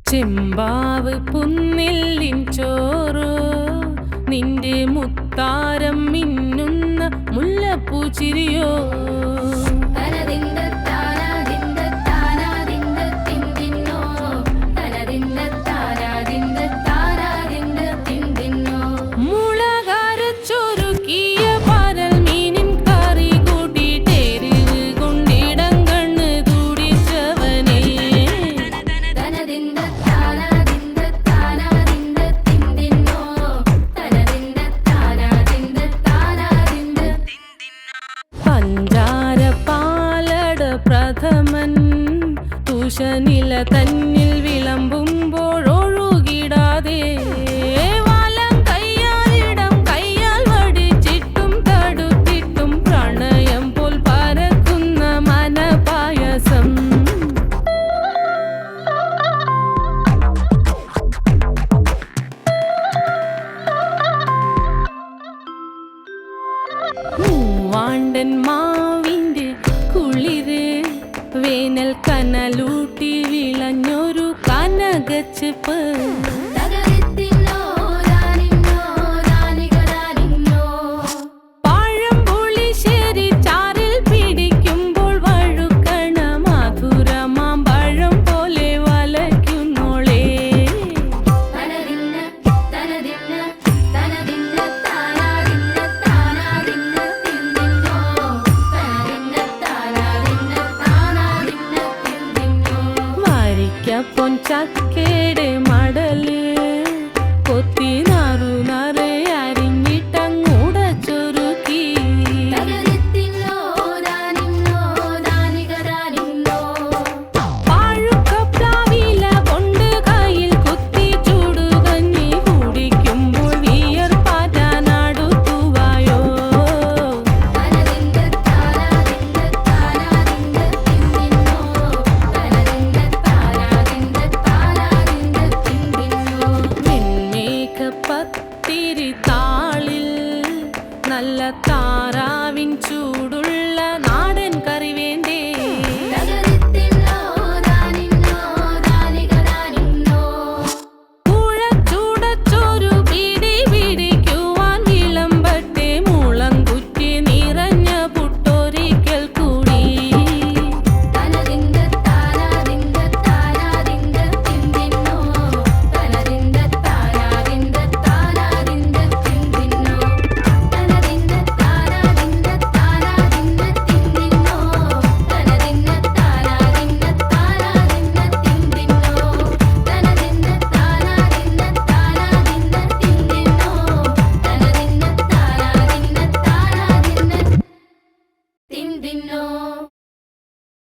ചെമ്പാവ് പുന്നെല്ലിൻ ചോറോ നിന്റെ മുത്താരം മിന്നുന്ന മുല്ലപ്പൂച്ചിരിയോ തുഷനില തന്നിൽ വിളമ്പുമ്പോഴൊഴുകിടാതെ വലം കയ്യാലിടം കയ്യാൽ വടിച്ചിട്ടും തടുത്തിട്ടും പ്രണയം പോൽ പരക്കുന്ന മനപായസം മൂവാണ്ടൻ മാവിൻ്റെ കുളിര് വേനൽ കനലൂട്ടി വിളഞ്ഞൊരു കനകച്ചെപ്പ് പഴംപുളിശ്ശേരി ചാറിൽ പിടിക്കുമ്പോൾ വഴുക്കണ മധുരമാം പഴം പോലെ വലയ്ക്കുന്നോളേ പൊൻചക്കയുടെ മടല് കൊത്തി